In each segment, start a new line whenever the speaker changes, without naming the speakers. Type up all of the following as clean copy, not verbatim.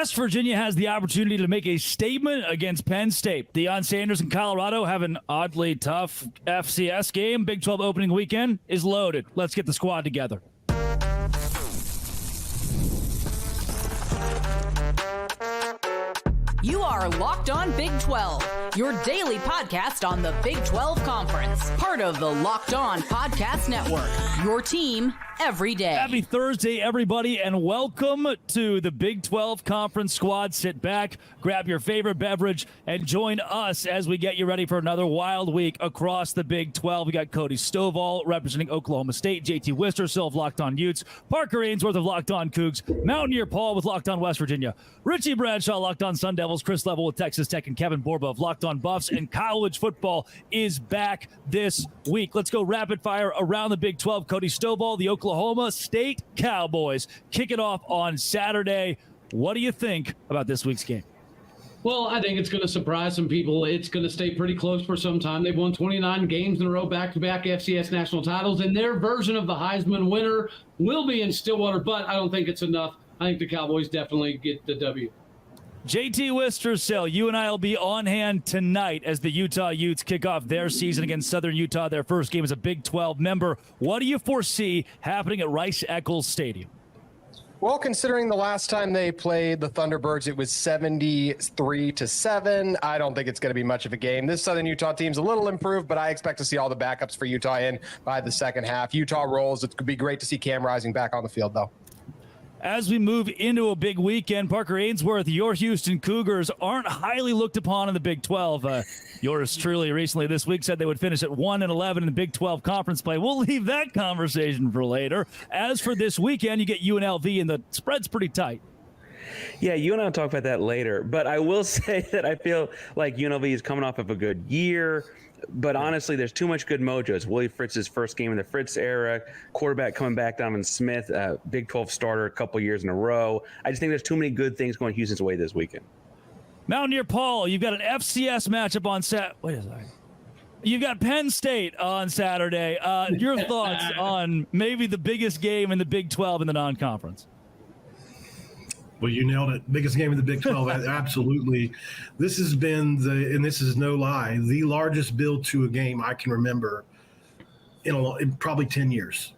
West Virginia has the opportunity to make a statement against Penn State. Deion Sanders and Colorado have an oddly tough FCS game. Big 12 opening weekend is loaded. Let's get the squad together.
You are Locked On Big 12, your daily podcast on the Big 12 Conference. Part of the Locked On Podcast Network, your team every day.
Happy Thursday, everybody, and welcome to the Big 12 Conference Squad. Sit back, grab your favorite beverage, and join us as we get you ready for another wild week across the Big 12. We got Cody Stovall representing Oklahoma State, JT Wistersill of Locked On Utes, Parker Ainsworth of Locked On Cougs, Mountaineer Paul with Locked On West Virginia, Richie Bradshaw, Locked On Sun Devils, Chris Level with Texas Tech, and Kevin Borba of Locked On Buffs. And college football is back this week. Let's go rapid fire around the Big 12. Cody Stovall, the Oklahoma State Cowboys, kick it off on Saturday. What do you think about this week's game?
Well, I think it's going to surprise some people. It's going to stay pretty close for some time. They've won 29 games in a row, back-to-back FCS national titles, and their version of the Heisman winner will be in Stillwater, but I don't think it's enough. I think the Cowboys definitely get the W.
JT Wistersill, you and I will be on hand tonight as the Utah Utes kick off their season against Southern Utah, their first game as a Big 12 member. What do you foresee happening at Rice-Eccles Stadium?
Well, considering the last time they played the Thunderbirds, it was 73-7. I don't think it's going to be much of a game. This Southern Utah team's a little improved, but I expect to see all the backups for Utah in by the second half. Utah rolls. It could be great to see Cam Rising back on the field, though.
As we move into a big weekend, Parker Ainsworth, your Houston Cougars aren't highly looked upon in the Big 12. Yours truly recently this week said they would finish at 1-11 in the Big 12 conference play. We'll leave that conversation for later. As for this weekend, you get UNLV, and the spread's pretty tight.
Yeah, you and I will talk about that later. But I will say that I feel like UNLV is coming off of a good year. But honestly, there's too much good mojo. It's Willie Fritz's first game in the Fritz era. Quarterback coming back, Donovan Smith, Big 12 starter a couple years in a row. I just think there's too many good things going Houston's way this weekend.
Mountaineer Paul, you've got an FCS matchup on Wait a second. You've got Penn State on Saturday. Your thoughts on maybe the biggest game in the Big 12 in the non-conference?
Well, you nailed it. Biggest game in the Big 12. Absolutely. This has been and this is no lie, the largest build to a game I can remember in probably 10 years.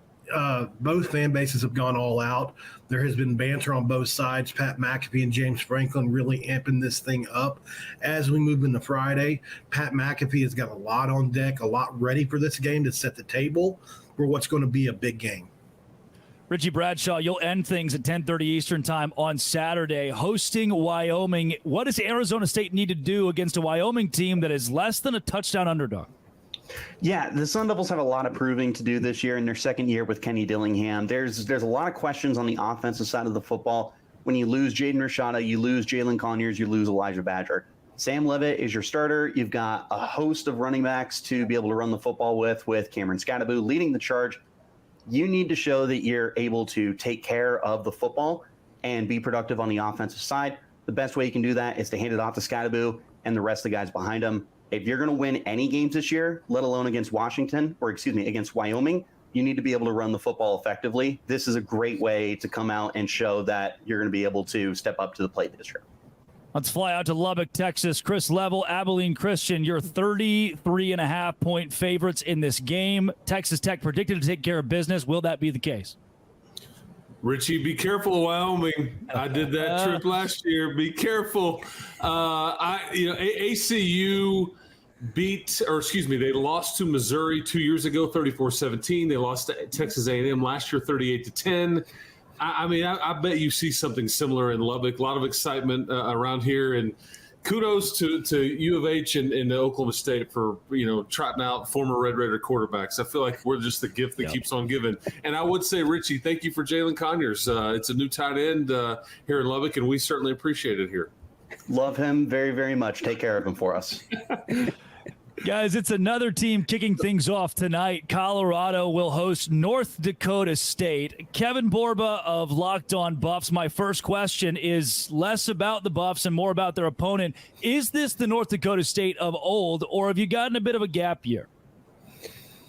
Both fan bases have gone all out. There has been banter on both sides. Pat McAfee and James Franklin really amping this thing up as we move into Friday. Pat McAfee has got a lot on deck, a lot ready for this game to set the table for what's going to be a big game.
Richie Bradshaw, you'll end things at 10:30 Eastern time on Saturday, hosting Wyoming. What does Arizona State need to do against a Wyoming team that is less than a touchdown underdog?
Yeah, the Sun Devils have a lot of proving to do this year in their second year with Kenny Dillingham. There's a lot of questions on the offensive side of the football. When you lose Jaden Rashada, you lose Jalen Conyers, you lose Elijah Badger. Sam Levitt is your starter. You've got a host of running backs to be able to run the football with Cameron Scadaboo leading the charge. You need to show that you're able to take care of the football and be productive on the offensive side. The best way you can do that is to hand it off to Scadaboo and the rest of the guys behind him. If you're going to win any games this year, let alone against against Wyoming, you need to be able to run the football effectively. This is a great way to come out and show that you're going to be able to step up to the plate this year.
Let's fly out to Lubbock, Texas. Chris Level, Abilene Christian, your 33.5-point favorites in this game. Texas Tech predicted to take care of business. Will that be the case?
Richie, be careful of Wyoming. I did that trip last year. Be careful. ACU they lost to Missouri 2 years ago, 34-17. They lost to Texas A&M last year, 38-10. I bet you see something similar in Lubbock. A lot of excitement around here, and kudos to U of H and Oklahoma State for trotting out former Red Raider quarterbacks. I feel like we're just the gift that keeps on giving. And I would say, Richie, thank you for Jalen Conyers. It's a new tight end here in Lubbock, and we certainly appreciate it here.
Love him very, very much. Take care of him for us.
Guys, it's another team kicking things off tonight. Colorado will host North Dakota State. Kevin Borba of Locked On Buffs. My first question is less about the Buffs and more about their opponent. Is this the North Dakota State of old, or have you gotten a bit of a gap year?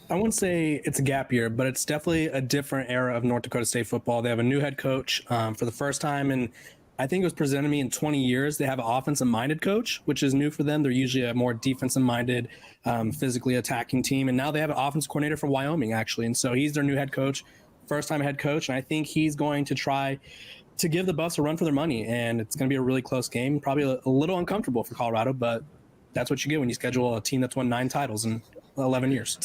I wouldn't say it's a gap year, but it's definitely a different era of North Dakota State football. They have a new head coach for the first time in I think it was presented to me in 20 years. They have an offensive-minded coach, which is new for them. They're usually a more defensive-minded, physically attacking team. And now they have an offensive coordinator from Wyoming, actually. And so he's their new head coach, first-time head coach. And I think he's going to try to give the Buffs a run for their money. And it's going to be a really close game, probably a little uncomfortable for Colorado, but that's what you get when you schedule a team that's won 9 titles in 11 years.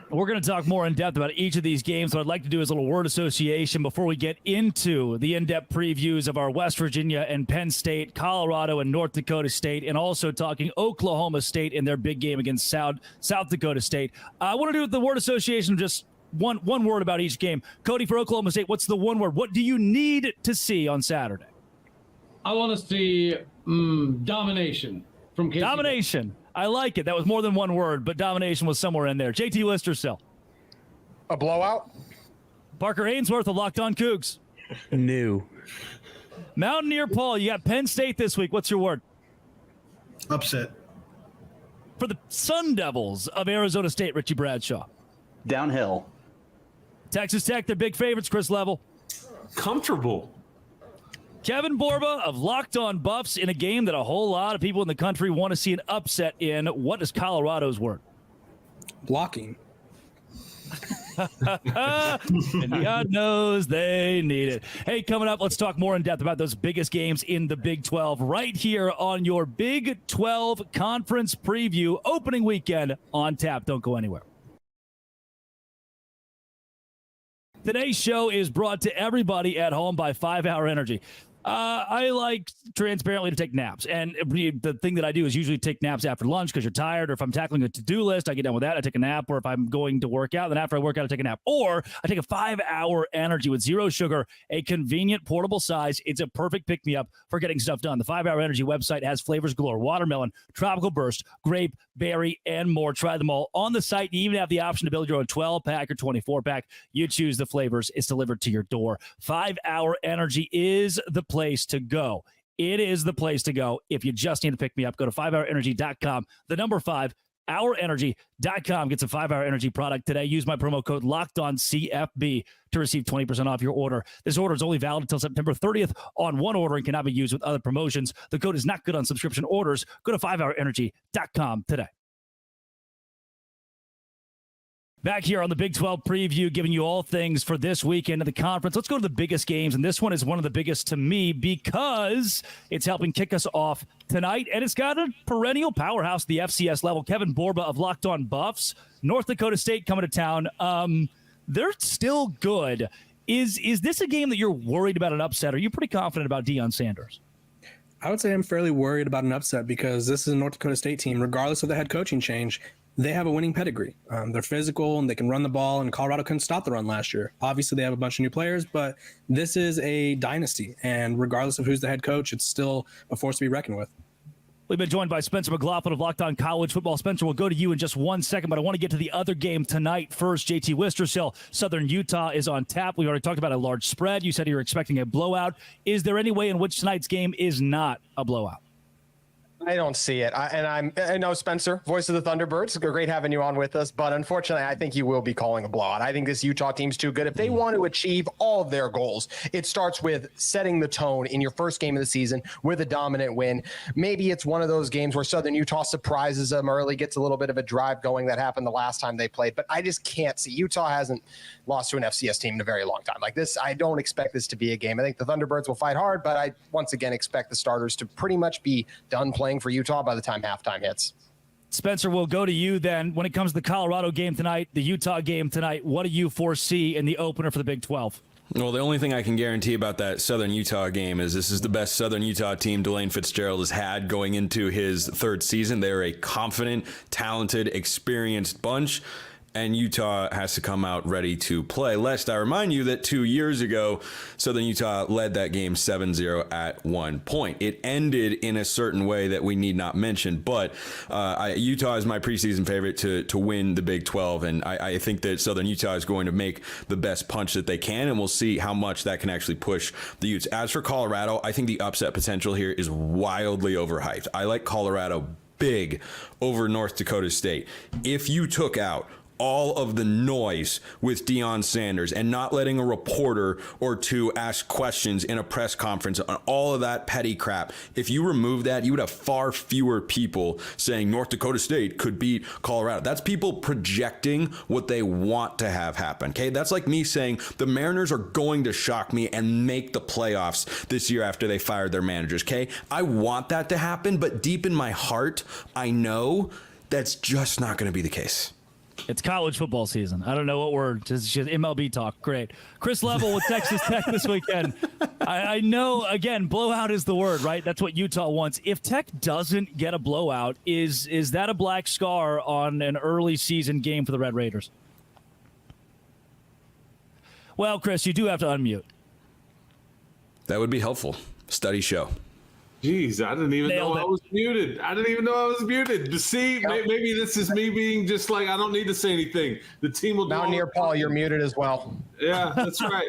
We're going to talk more in depth about each of these games. What I'd like to do is a little word association before we get into the in-depth previews of our West Virginia and Penn State, Colorado and North Dakota State, and also talking Oklahoma State in their big game against South Dakota State. I want to do the word association, just one word about each game. Cody, for Oklahoma State, what's the one word? What do you need to see on Saturday?
I want to see domination from Casey.
Domination. I like it. That was more than one word, but domination was somewhere in there. JT Listersill.
A blowout?
Parker Ainsworth of Locked On Cougs.
New.
Mountaineer Paul, you got Penn State this week. What's your word?
Upset.
For the Sun Devils of Arizona State, Richie Bradshaw.
Downhill.
Texas Tech, their big favorites, Chris Level.
Comfortable.
Kevin Borba of Locked On Buffs in a game that a whole lot of people in the country want to see an upset in. What is Colorado's word?
Blocking.
And God knows they need it. Hey, coming up, let's talk more in depth about those biggest games in the Big 12 right here on your Big 12 Conference Preview opening weekend on tap. Don't go anywhere. Today's show is brought to everybody at home by 5 Hour Energy. I like transparently to take naps. And the thing that I do is usually take naps after lunch because you're tired, or if I'm tackling a to-do list, I get done with that, I take a nap, or if I'm going to work out, then after I work out, I take a nap. Or I take a 5 Hour Energy with zero sugar, a convenient portable size. It's a perfect pick-me-up for getting stuff done. The 5 Hour Energy website has flavors galore: watermelon, tropical burst, grape, berry, and more. Try them all on the site. You even have the option to build your own 12-pack or 24-pack. You choose the flavors. It's delivered to your door. 5 Hour Energy is the place to go. It is the place to go. If you just need to pick me up, go to 5hourenergy.com. The number 5, hourenergy.com. Get some 5 Hour Energy product today. Use my promo code LOCKEDONCFB to receive 20% off your order. This order is only valid until September 30th on one order and cannot be used with other promotions. The code is not good on subscription orders. Go to 5hourenergy.com today. Back here on the Big 12 preview, giving you all things for this weekend of the conference. Let's go to the biggest games, and this one is one of the biggest to me because it's helping kick us off tonight, and it's got a perennial powerhouse at the FCS level. Kevin Borba of Locked On Buffs, North Dakota State coming to town. They're still good. Is this a game that you're worried about an upset? Are you pretty confident about Deion Sanders?
I would say I'm fairly worried about an upset because this is a North Dakota State team, regardless of the head coaching change. They have a winning pedigree. They're physical and they can run the ball, and Colorado couldn't stop the run last year. Obviously, they have a bunch of new players, but this is a dynasty, and regardless of who's the head coach, it's still a force to be reckoned with.
We've been joined by Spencer McLaughlin of Locked On College Football. Spencer, we'll go to you in just 1 second, but I want to get to the other game tonight first. JT Listersill, Southern Utah is on tap. We already talked about a large spread. You said you were expecting a blowout. Is there any way in which tonight's game is not a blowout?
I don't see it. I know Spencer, voice of the Thunderbirds. Great having you on with us. But unfortunately, I think you will be calling a blowout. I think this Utah team's too good. If they want to achieve all of their goals, it starts with setting the tone in your first game of the season with a dominant win. Maybe it's one of those games where Southern Utah surprises them early, gets a little bit of a drive going. That happened the last time they played. But I just can't see. Utah hasn't lost to an FCS team in a very long time. Like this, I don't expect this to be a game. I think the Thunderbirds will fight hard, but I once again expect the starters to pretty much be done playing for Utah by the time halftime hits.
Spencer, we'll go to you then. When it comes to the Colorado game tonight, the Utah game tonight, what do you foresee in the opener for the Big 12?
Well, the only thing I can guarantee about that Southern Utah game is this is the best Southern Utah team Delane Fitzgerald has had going into his third season. They're a confident, talented, experienced bunch, and Utah has to come out ready to play. Lest I remind you that 2 years ago, Southern Utah led that game 7-0 at one point. It ended in a certain way that we need not mention, but Utah is my preseason favorite to win the Big 12, and I think that Southern Utah is going to make the best punch that they can, and we'll see how much that can actually push the Utes. As for Colorado, I think the upset potential here is wildly overhyped. I like Colorado big over North Dakota State. If you took out all of the noise with Deion Sanders and not letting a reporter or two ask questions in a press conference on all of that petty crap. If you remove that, you would have far fewer people saying North Dakota State could beat Colorado. That's people projecting what they want to have happen. Okay, that's like me saying the Mariners are going to shock me and make the playoffs this year after they fired their managers. Okay, I want that to happen, but deep in my heart, I know that's just not going to be the case.
It's college football season. I don't know what word. It's just MLB talk. Great. Chris Level with Texas Tech this weekend. I know, again, blowout is the word, right? That's what Utah wants. If Tech doesn't get a blowout, is that a black scar on an early season game for the Red Raiders? Well, Chris, you do have to unmute.
That would be helpful. Studies show.
Jeez, I didn't even know I was muted. See, maybe this is me being just like, I don't need to say anything. The team will do
Mountaineer Paul, you're muted as well.
Yeah, that's right.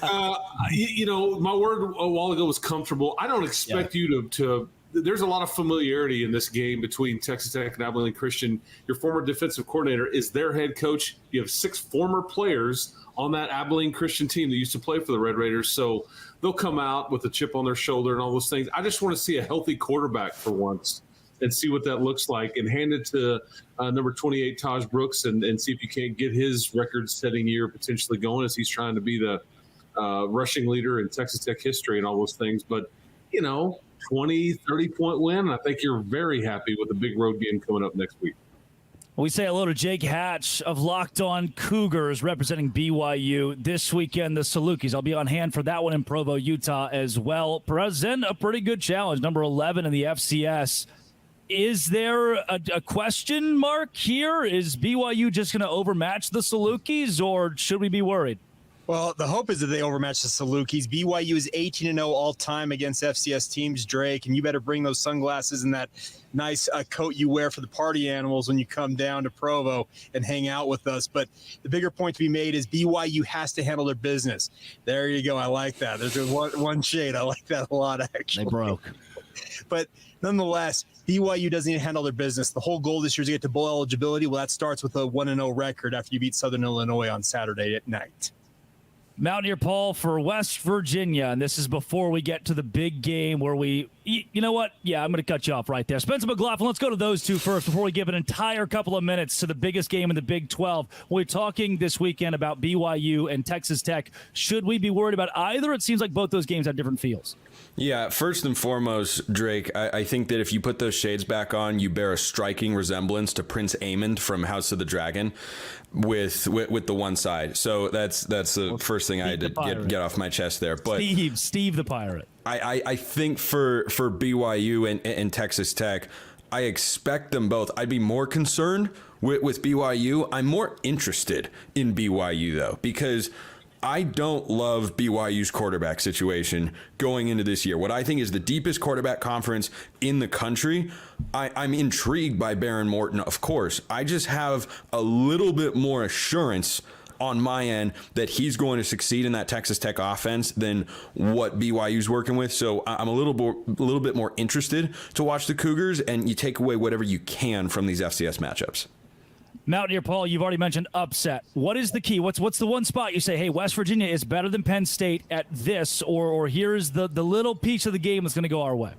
My word a while ago was comfortable. I don't expect you to there's a lot of familiarity in this game between Texas Tech and Abilene Christian. Your former defensive coordinator is their head coach. You have 6 former players on that Abilene Christian team that used to play for the Red Raiders. So they'll come out with a chip on their shoulder and all those things. I just want to see a healthy quarterback for once and see what that looks like, and hand it to number 28, Taj Brooks, and see if you can't get his record-setting year potentially going, as he's trying to be the rushing leader in Texas Tech history and all those things. But, 20, 30-point win, I think you're very happy with the big road game coming up next week.
We say hello to Jake Hatch of Locked On Cougars representing BYU this weekend, the Salukis. I'll be on hand for that one in Provo, Utah as well. Present a pretty good challenge, number 11 in the FCS. Is there a question mark here? Is BYU just going to overmatch the Salukis, or should we be worried?
Well, the hope is that they overmatch the Salukis. BYU is 18-0 all-time against FCS teams, Drake, and you better bring those sunglasses and that nice coat you wear for the party animals when you come down to Provo and hang out with us. But the bigger point to be made is BYU has to handle their business. There you go. I like that. There's one shade. I like that a lot, actually.
They broke.
But nonetheless, BYU doesn't need to handle their business. The whole goal this year is to get to bowl eligibility. Well, that starts with a 1-0 record after you beat Southern Illinois on Saturday at night.
Mountaineer Paul for West Virginia, and this is before we get to the big game where you know what? Yeah, I'm going to cut you off right there. Spencer McLaughlin, let's go to those two first before we give an entire couple of minutes to the biggest game in the Big 12. We're talking this weekend about BYU and Texas Tech. Should we be worried about either? It seems like both those games have different feels.
Yeah, first and foremost, Drake, I think that if you put those shades back on, you bear a striking resemblance to Prince Aemond from House of the Dragon with the one side. So that's the first thing I had to get off my chest there. But
Steve the Pirate.
I think for BYU and Texas Tech, I expect them both. I'd be more concerned with BYU. I'm more interested in BYU, though, because I don't love BYU's quarterback situation going into this year. What I think is the deepest quarterback conference in the country. I'm intrigued by Baron Morton, of course. I just have a little bit more assurance on my end that he's going to succeed in that Texas Tech offense than what BYU's working with. So I'm a little bit more interested to watch the Cougars, and you take away whatever you can from these FCS matchups.
Mountaineer Paul, you've already mentioned upset. What is the key? What's the one spot you say, hey, West Virginia is better than Penn State at this, or here's the little piece of the game that's going to go our way?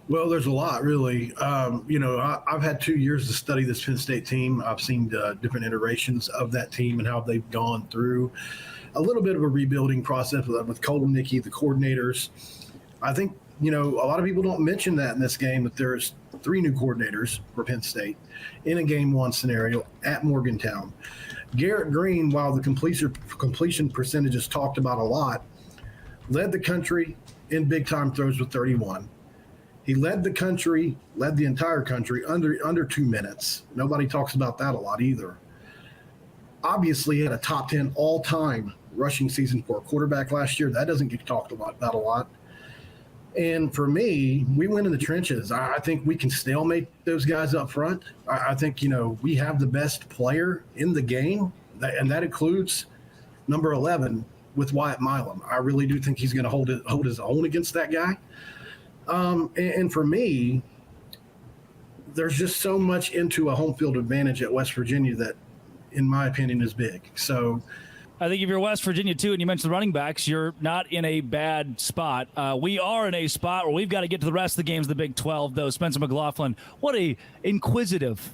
Well, there's a lot, really. I've had 2 years to study this Penn State team. I've seen different iterations of that team and how they've gone through a little bit of a rebuilding process with Colton Nickey, the coordinators. I think, a lot of people don't mention that in this game, that there's 3 new coordinators for Penn State in a game 1 scenario at Morgantown. Garrett Green, while the completion percentage is talked about a lot, led the country in big-time throws with 31. He led the entire country under 2 minutes. Nobody talks about that a lot either. Obviously, he had a top 10 all-time rushing season for a quarterback last year. That doesn't get talked about a lot. And for me, we went in the trenches. I think we can stalemate those guys up front. I think, we have the best player in the game, and that includes number 11 with Wyatt Milam. I really do think he's going to hold his own against that guy. And for me, there's just so much into a home field advantage at West Virginia that, in my opinion, is big. So
I think if you're West Virginia, too, and you mentioned the running backs, you're not in a bad spot. We are in a spot where we've got to get to the rest of the games of the Big 12, though. Spencer McLaughlin, what an inquisitive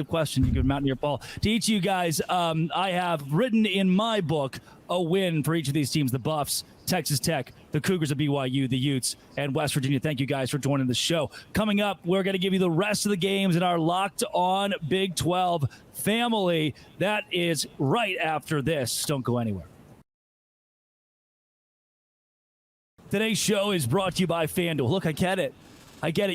question you give Mountaineer Paul. To each of you guys, I have written in my book a win for each of these teams: the Buffs, Texas Tech, the Cougars of BYU, the Utes, and West Virginia. Thank you guys for joining the show. Coming up, we're going to give you the rest of the games in our Locked On Big 12 family. That is right after this. Don't go anywhere. Today's show is brought to you by FanDuel. Look, I get it.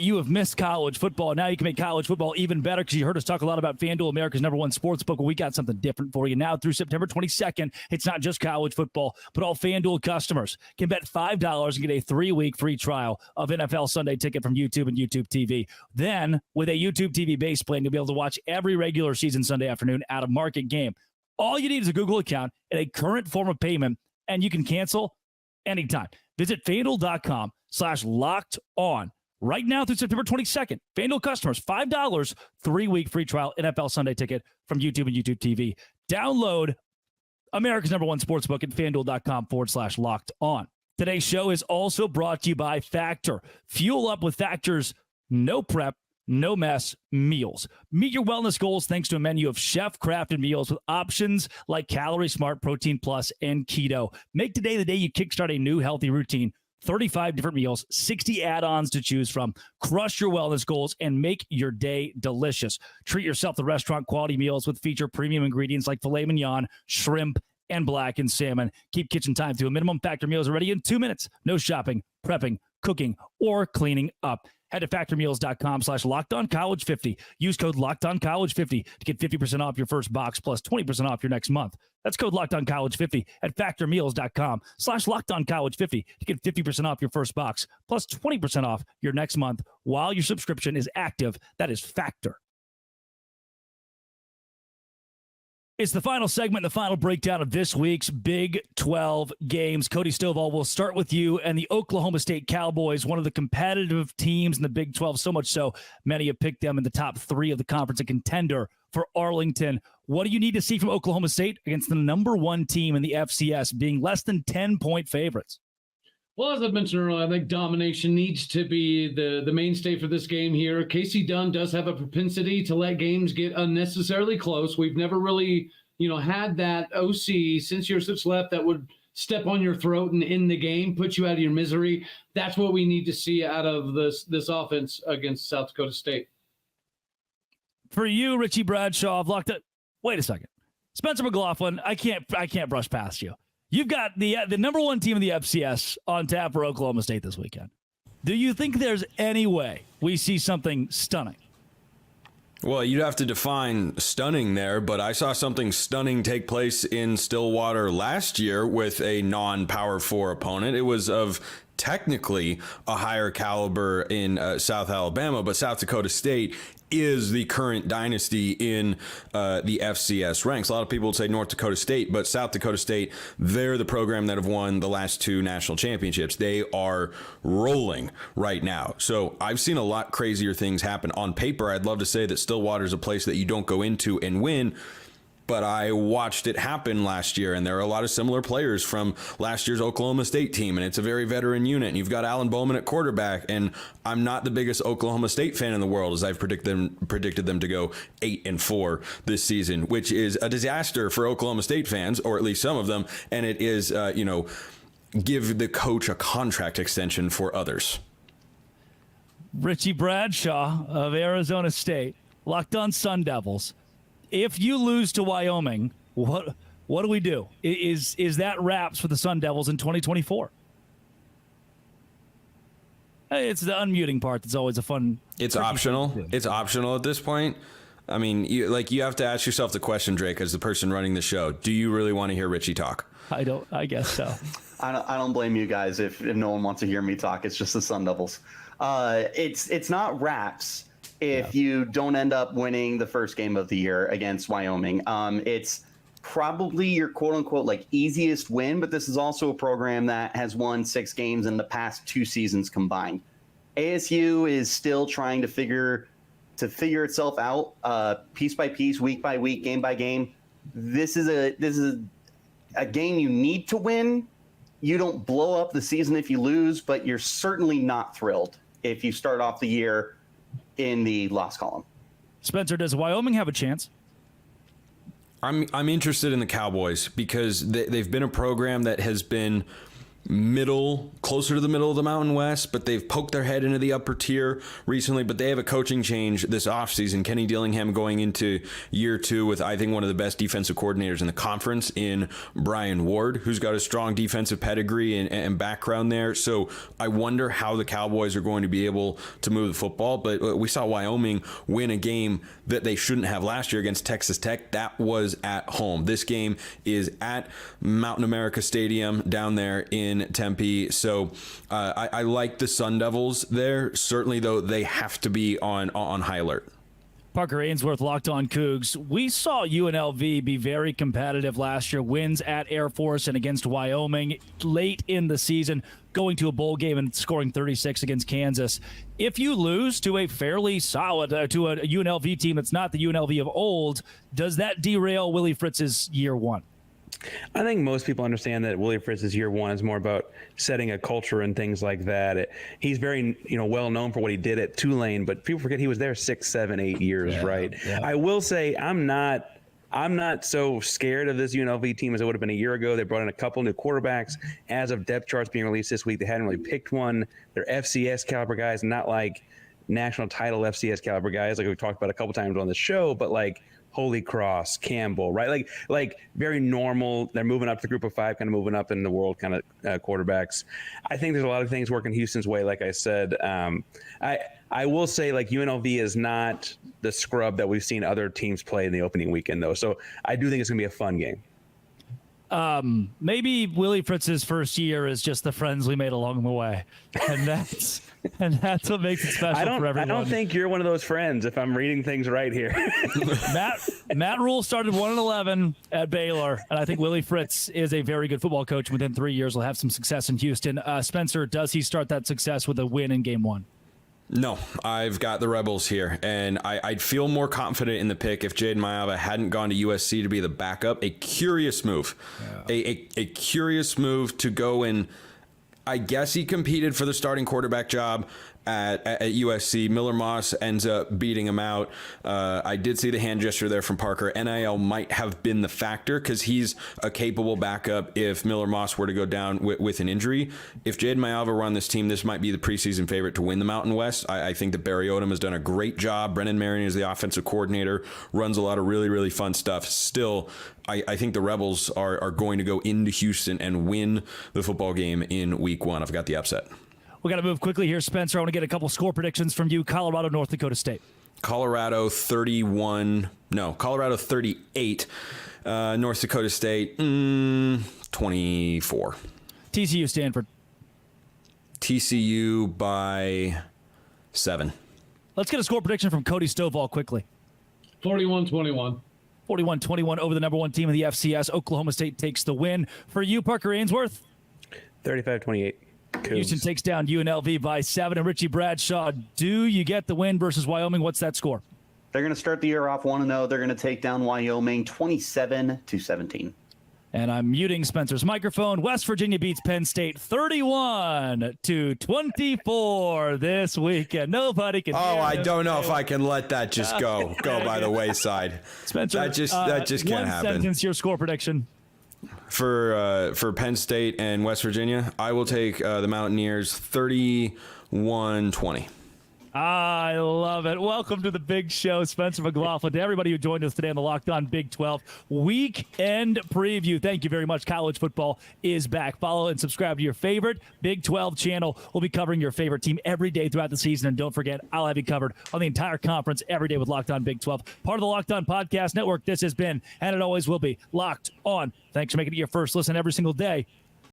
You have missed college football. Now you can make college football even better because you heard us talk a lot about FanDuel, America's #1 sports book. Well, we got something different for you. Now through September 22nd, it's not just college football, but all FanDuel customers can bet $5 and get a 3-week free trial of NFL Sunday Ticket from YouTube and YouTube TV. Then, with a YouTube TV base plan, you'll be able to watch every regular season Sunday afternoon out-of-market game. All you need is a Google account and a current form of payment, and you can cancel anytime. Visit FanDuel.com/locked-on. Right now through September 22nd, FanDuel customers, $5, 3-week free trial NFL Sunday Ticket from YouTube and YouTube TV. Download America's #1 sportsbook at FanDuel.com/locked-on. Today's show is also brought to you by Factor. Fuel up with Factor's no prep, no mess meals. Meet your wellness goals thanks to a menu of chef-crafted meals with options like Calorie Smart, Protein Plus, and Keto. Make today the day you kickstart a new healthy routine. 35 different meals, 60 add-ons to choose from. Crush your wellness goals and make your day delicious. Treat yourself to restaurant quality meals with feature premium ingredients like filet mignon, shrimp, and blackened salmon. Keep kitchen time to a minimum. Factor meals are ready in 2 minutes. No shopping, prepping, cooking, or cleaning up. Head to factormeals.com/LockedOnCollege50. Use code LockedOnCollege50 to get 50% off your first box plus 20% off your next month. That's code LockedOnCollege50 at factormeals.com/LockedOnCollege50 to get 50% off your first box plus 20% off your next month while your subscription is active. That is Factor. It's the final segment, the final breakdown of this week's Big 12 games. Cody Stovall, we'll start with you and the Oklahoma State Cowboys, one of the competitive teams in the Big 12, so much so many have picked them in the top 3 of the conference, a contender for Arlington. What do you need to see from Oklahoma State against the #1 team in the FCS, being less than 10-point favorites?
Well, as I mentioned earlier, I think domination needs to be the mainstay for this game here. Casey Dunn does have a propensity to let games get unnecessarily close. We've never really, had that OC since you're such left that would step on your throat and end the game, put you out of your misery. That's what we need to see out of this offense against South Dakota State.
For you, Richie Bradshaw, I've locked it. Wait a second. Spencer McLaughlin, I can't brush past you. You've got the #1 team in the FCS on tap for Oklahoma State this weekend. Do you think there's any way we see something stunning?
Well, you'd have to define stunning there, but I saw something stunning take place in Stillwater last year with a non-Power 4 opponent. It was of technically a higher caliber in South Alabama, but South Dakota State is the current dynasty in the FCS ranks. A lot of people would say North Dakota State, but South Dakota State, they're the program that have won the last 2 national championships. They are rolling right now. So I've seen a lot crazier things happen. On paper, I'd love to say that Stillwater is a place that you don't go into and win, but I watched it happen last year, and there are a lot of similar players from last year's Oklahoma State team, and it's a very veteran unit. And you've got Alan Bowman at quarterback, and I'm not the biggest Oklahoma State fan in the world, as I've predicted them to go 8-4 this season, which is a disaster for Oklahoma State fans, or at least some of them, and it is, give the coach a contract extension for others.
Richie Bradshaw of Arizona State, Locked On Sun Devils. If you lose to Wyoming, what do we do? Is that wraps for the Sun Devils in 2024? It's the unmuting part that's always a fun.
It's optional. It's optional at this point. I mean, you have to ask yourself the question, Drake, as the person running the show. Do you really want to hear Richie talk?
I don't. I guess so.
I don't blame you guys if no one wants to hear me talk. It's just the Sun Devils. It's not wraps. If you don't end up winning the first game of the year against Wyoming, it's probably your quote unquote easiest win, but this is also a program that has won 6 games in the past 2 seasons combined. ASU is still trying to figure to figure itself out piece by piece, week by week, game by game. This is a game you need to win. You don't blow up the season if you lose, but you're certainly not thrilled if you start off the year in the loss column.
Spencer, does Wyoming have a chance?
I'm interested in the Cowboys because they've been a program that has been closer to the middle of the Mountain West, but they've poked their head into the upper tier recently. But they have a coaching change this offseason. Kenny Dillingham going into year 2 with, I think, one of the best defensive coordinators in the conference in Brian Ward, who's got a strong defensive pedigree and background there. So I wonder how the Cowboys are going to be able to move the football. But we saw Wyoming win a game that they shouldn't have last year against Texas Tech. That was at home. This game is at Mountain America Stadium down there in Tempe. So I like the Sun Devils there. Certainly, though, they have to be on high alert.
Parker Ainsworth, Locked On Cougs. We saw UNLV be very competitive last year. Wins at Air Force and against Wyoming late in the season, going to a bowl game and scoring 36 against Kansas. If you lose to a fairly solid, to a UNLV team that's not the UNLV of old, does that derail Willie Fritz's year 1?
I think most people understand that Willie Fritz's year 1 is more about setting a culture and things like that. He's very, well known for what he did at Tulane, but people forget he was there 6, 7, 8 years, right? Yeah. I will say I'm not so scared of this UNLV team as it would have been a year ago. They brought in a couple new quarterbacks. As of depth charts being released this week, they hadn't really picked one. They're FCS caliber guys, not like national title FCS caliber guys like we talked about a couple times on the show, but like Holy Cross, Campbell, right? Like very normal. They're moving up to group of 5, kind of moving up in the world kind of quarterbacks. I think there's a lot of things working Houston's way. Like I said, I will say like UNLV is not the scrub that we've seen other teams play in the opening weekend though. So I do think it's gonna be a fun game.
Maybe Willie Fritz's first year is just the friends we made along the way, and that's what makes it special for everyone.
I don't think you're one of those friends, if I'm reading things right here.
Matt Rule started 1-11 at Baylor, and I think Willie Fritz is a very good football coach. Within 3 years, will have some success in Houston. Spencer, does he start that success with a win in Game 1?
No, I've got the Rebels here, and I'd feel more confident in the pick if Jaden Maiava hadn't gone to USC to be the backup. A curious move. Yeah. A curious move to go and I guess he competed for the starting quarterback job at USC. Miller Moss ends up beating him out. I did see the hand gesture there from Parker. NIL might have been the factor because he's a capable backup if Miller Moss were to go down with an injury. If Jaden Maiava were on this team, this might be the preseason favorite to win the Mountain West. I think that Barry Odom has done a great job. Brennan Marion is the offensive coordinator, runs a lot of really, really fun stuff. Still, I think the Rebels are going to go into Houston and win the football game in week 1. I've got the upset.
We got to move quickly here, Spencer. I want to get a couple score predictions from you. Colorado, North Dakota State.
Colorado 38. North Dakota State 24.
TCU, Stanford.
TCU by 7.
Let's get a score prediction from Cody Stovall quickly.
41-21.
41-21 over the number 1 team in the FCS. Oklahoma State takes the win. For you, Parker Ainsworth.
35-28.
Houston takes down UNLV by 7. And Richie Bradshaw, do you get the win versus Wyoming? What's that score?
They're going to start the year off 1-0. They're going to take down Wyoming 27-17.
And I'm muting Spencer's microphone. West Virginia beats Penn State 31-24 this weekend. Nobody can.
I don't know if I can let that just go by the wayside.
Spencer,
that just can't happen.
One sentence, your score prediction.
For Penn State and West Virginia, I will take the Mountaineers 31-20.
I love it. Welcome to the big show, Spencer McLaughlin. To everybody who joined us today on the Locked On Big 12 weekend preview, thank you very much. College football is back. Follow and subscribe to your favorite Big 12 channel. We'll be covering your favorite team every day throughout the season. And don't forget, I'll have you covered on the entire conference every day with Locked On Big 12. Part of the Locked On Podcast Network. This has been, and it always will be, Locked On. Thanks for making it your first listen every single day.